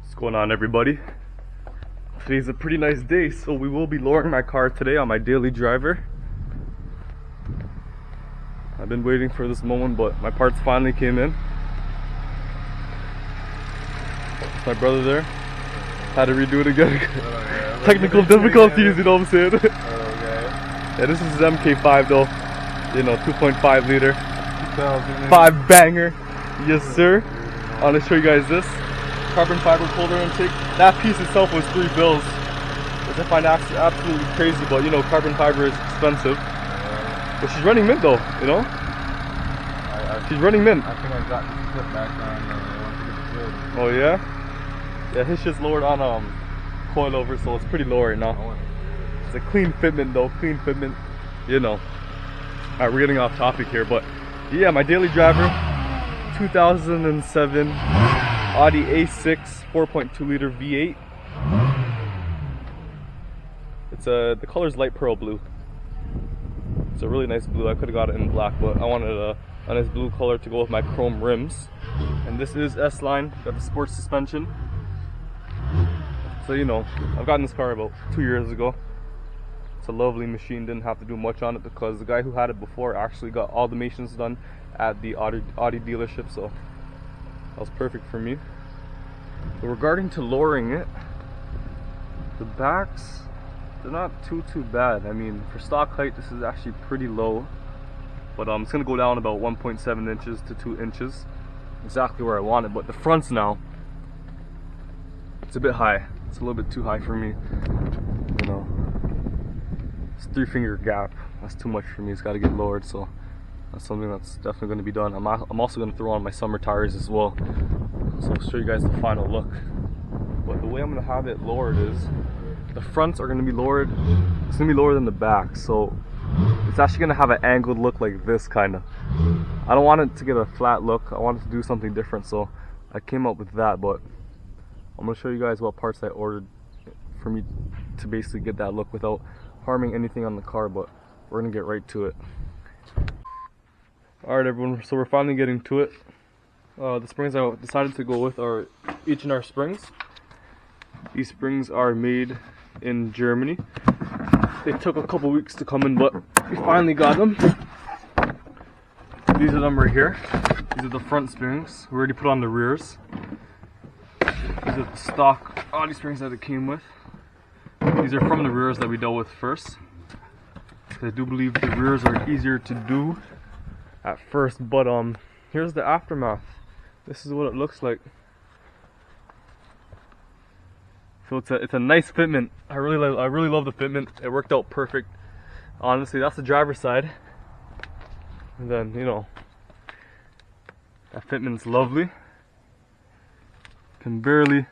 What's going on, everybody? Today's a pretty nice day, so we will be lowering my car today on my daily driver. I've been waiting for this moment, but my parts finally came in. It's my brother there. Had to redo it again. Technical difficulties, you know what I'm saying? Yeah, this is his MK5 though. You know, 2.5 liter. 5 banger. Yes, sir. I want to show you guys this. Carbon fiber holder intake. That piece itself was $3 bills, which I find absolutely crazy, but you know, carbon fiber is expensive. But she's running mint though, you know? She's running mint. I think I got the slip back on. Oh yeah? Yeah, his shit's lowered on coilover, so it's pretty low right now. It's a clean fitment though, clean fitment, you know. Alright, we're getting off topic here, but yeah, my daily driver, 2007 Audi A6 4.2 liter V8. It's the color's light pearl blue. It's a really nice blue. I could have got it in black, but I wanted a nice blue color to go with my chrome rims. And this is S-Line, got the sports suspension. So you know, I've gotten this car about 2 years ago. It's a lovely machine, didn't have to do much on it because the guy who had it before actually got all the maintenance done at the Audi dealership, so that was perfect for me. But regarding to lowering it, the backs, they're not too bad. I mean, for stock height, this is actually pretty low, but it's gonna go down about 1.7 inches to 2 inches, exactly where I want it. But the fronts now, it's a bit high. It's a little bit too high for me, you know. It's 3-finger gap. That's too much for me. It's got to get lowered, so that's something that's definitely going to be done. I'm also going to throw on my summer tires as well, so I'll show you guys the final look. But the way I'm going to have it lowered is the fronts are going to be lowered. It's going to be lower than the back, so it's actually going to have an angled look like this, kind of. I don't want it to get a flat look. I want it to do something different, so I came up with that. But I'm going to show you guys what parts I ordered for me to basically get that look without harming anything on the car, but we're going to get right to it. Alright everyone, so we're finally getting to it. The springs I decided to go with are H&R springs. These springs are made in Germany. They took a couple weeks to come in, but we finally got them. These are them right here. These are the front springs. We already put on the rears. These are the stock Audi springs that it came with. These are from the rears that we dealt with first. I do believe the rears are easier to do at first, but here's the aftermath. This is what it looks like. So it's a nice fitment. I really love the fitment. It worked out perfect. Honestly, that's the driver's side. And then, you know, that fitment's lovely. Can barely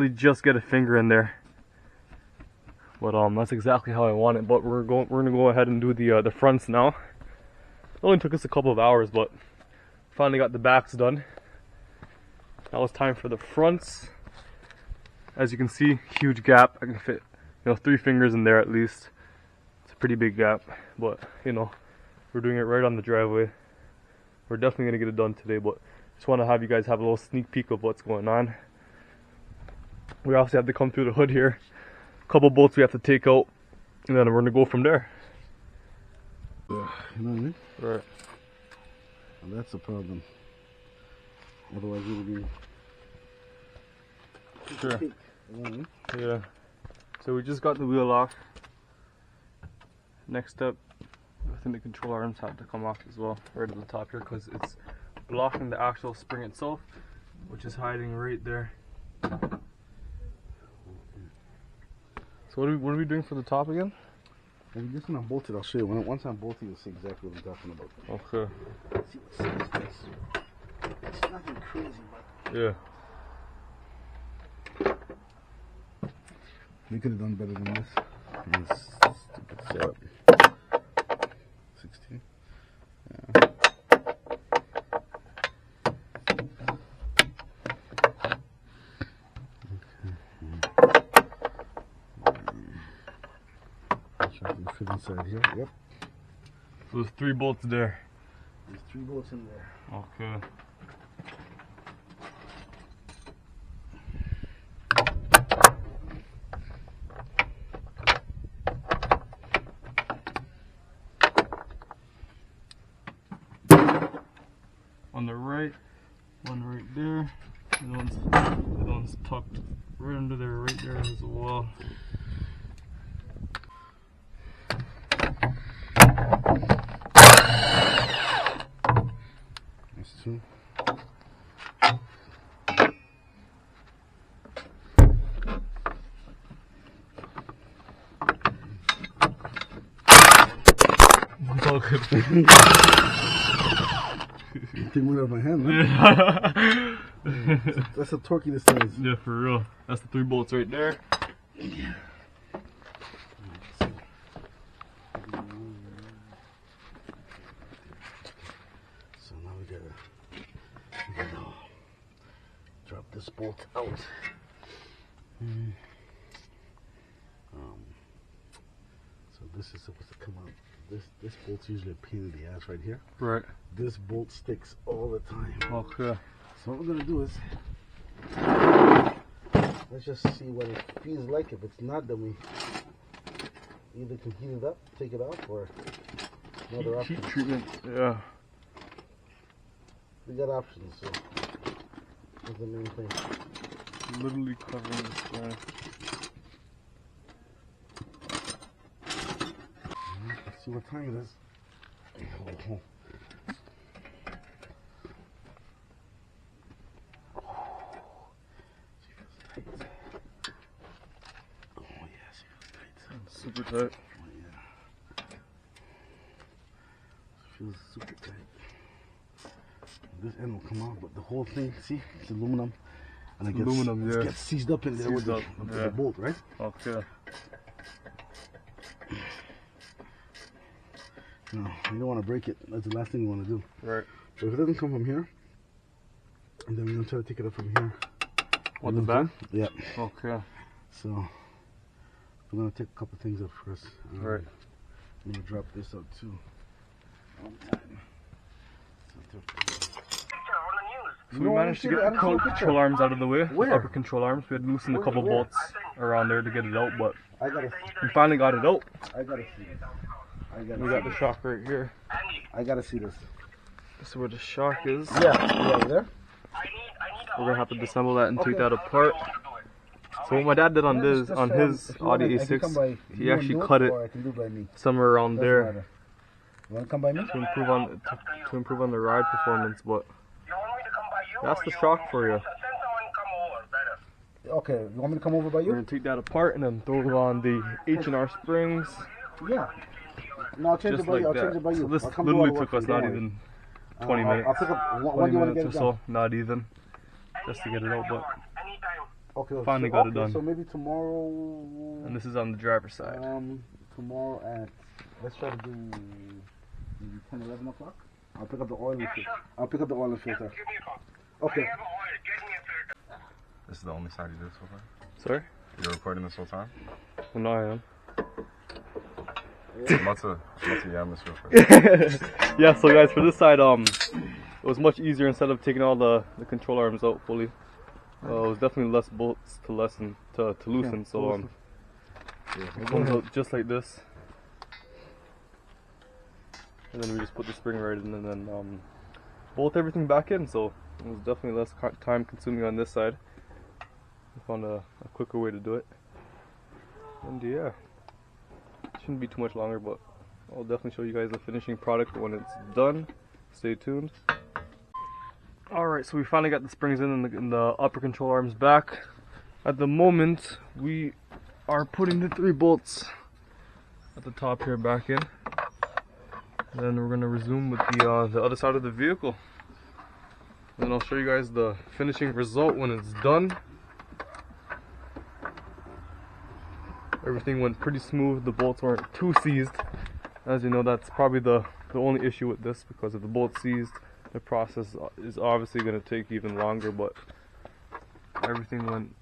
just get a finger in there. But that's exactly how I want it. But we're gonna go ahead and do the fronts now. It only took us a couple of hours, but finally got the backs done. Now it's time for the fronts. As you can see, huge gap. I can fit, you know, 3 fingers in there at least. It's a pretty big gap, but you know, we're doing it right on the driveway. We're definitely gonna get it done today, but just want to have you guys have a little sneak peek of what's going on. We also have to come through the hood here. Couple bolts we have to take out, and then we're gonna go from there. You know what I mean? Right. And that's the problem. Otherwise it would be sure. You know what I mean? Yeah. So we just got the wheel off. Next step, I think the control arms have to come off as well, right at the top here, because it's blocking the actual spring itself, which is hiding right there. So what are we doing for the top again? I'm just gonna bolt it. I'll show you. Once I'm bolted, you'll see exactly what I'm talking about. Okay. Let's see what's in this place. It's nothing crazy, but Yeah. we could have done better than this. It's stupid setup. 16. Yeah. Fit inside here. Yep. So there's 3 bolts there. There's 3 bolts in there. Okay. The one's tucked right under there, right there as well. That's two. It's all good. Came right out of my hand, man. Yeah. That's how torquey this thing is. Yeah, for real. That's the 3 bolts right there. Yeah. So now we gotta drop this bolt out. So this is supposed to come out. This bolt's usually a pain in the ass right here. Right. This bolt sticks all the time. Okay. So what we're gonna do is let's just see what it feels like. If it's not, then we either can heat it up, take it off, or another option. Heat treatment. Yeah. We got options, so that's the main thing. Literally covering this guy. Let's see what time it is. Oh. She feels tight. Oh yeah, she feels tight. Super tight. Oh yeah. She feels super tight. This end will come out, but the whole thing, see, it's aluminum. And it gets seized up in there with the bolt, right? Okay. No, you don't want to break it. That's the last thing you want to do. Right. So if it doesn't come from here, and then we're going to try to take it up from here. What, the back? Yeah. Okay. So we're going to take a couple things up first. Right. I'm going to drop this out too. One time. So we managed to get the control arms out of the way. Where? Upper control arms. We had loosened a couple bolts around there to get it out, but we finally got it out. I gotta see this. We got the shock right here. I gotta see this. This is where the shock is. Yeah, there. We're gonna have to disassemble that and take that apart. So what my dad did on his Audi A6, he actually cut it somewhere around there You wanna come by me? to improve on the ride performance. But that's the shock for you. Okay, you want me to come over by We're you? gonna take that apart and then throw it on the H&R springs. Yeah. No, I'll change Just it by like you. I'll that. change it by you. So this I'll come literally to took us not even 20 minutes. I'll pick up. When 20 do you want to minutes get or it done? so, not even, just to get it out. But Okay. finally so, got it done. So maybe tomorrow. And this is on the driver's side. Tomorrow at, let's try to do maybe 10, 11 o'clock. I'll pick up the oil and filter. I'll pick up the oil and filter. Okay. This is the only side you did so far? Sorry? You're recording this whole time? Well, no, I am. I'm about to yam this real quick. Yeah, so guys, for this side, it was much easier instead of taking all the control arms out fully. It was definitely less bolts to loosen, so it comes out just like this. And then we just put the spring right in and then bolt everything back in, so it was definitely less time consuming on this side. I found a quicker way to do it. And yeah, shouldn't be too much longer, but I'll definitely show you guys the finishing product when it's done. Stay tuned. Alright, so we finally got the springs in and the upper control arms back. At the moment, we are putting the 3 bolts at the top here back in. Then we're going to resume with the other side of the vehicle. And I'll show you guys the finishing result when it's done. Everything went pretty smooth. The bolts weren't too seized. As you know, that's probably the only issue with this, because if the bolt's seized, the process is obviously going to take even longer, but everything went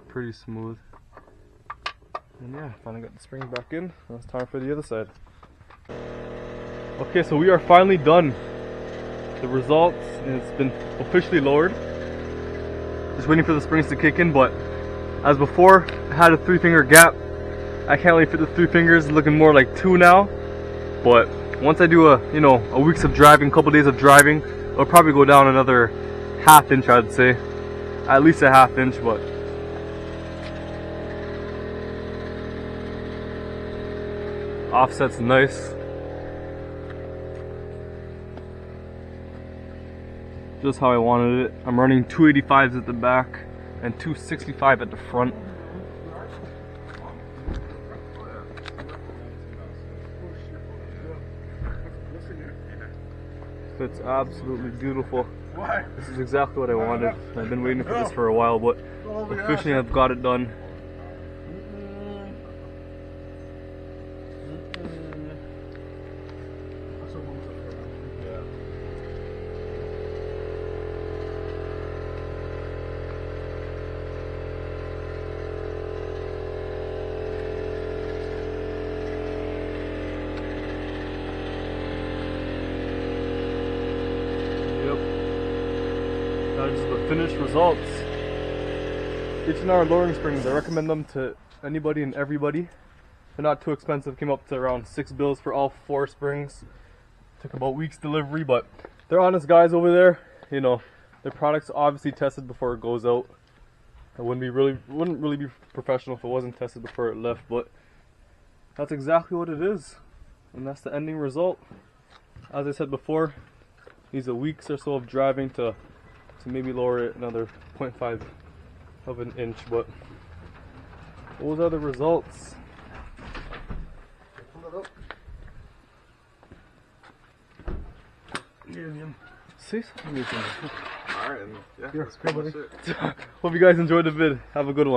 pretty smooth. And yeah, finally got the springs back in. Now it's time for the other side. Okay, so we are finally done. The results, it's been officially lowered. Just waiting for the springs to kick in, but as before, I had a 3-finger gap. I can't really fit the 3 fingers, looking more like 2 now. But once I do a weeks of driving, couple days of driving, it'll probably go down another ½ inch, I'd say. at least a ½ inch, but offset's nice. Just how I wanted it. I'm running 285s at the back and 265 at the front. It's absolutely beautiful. This is exactly what I wanted. I've been waiting for this for a while, but officially I've got it done. That is the finished results. H&R lowering springs, I recommend them to anybody and everybody. They're not too expensive, came up to around $6 for all 4 springs. Took about weeks delivery, but they're honest guys over there. You know, their product's obviously tested before it goes out. It wouldn't really be professional if it wasn't tested before it left, but that's exactly what it is. And that's the ending result. As I said before, needs a week or so of driving to maybe lower it another 0.5 of an inch, but those are the results. Avian. See something. Alright, yeah, Here, that's pretty much buddy. it. Hope you guys enjoyed the vid. Have a good one.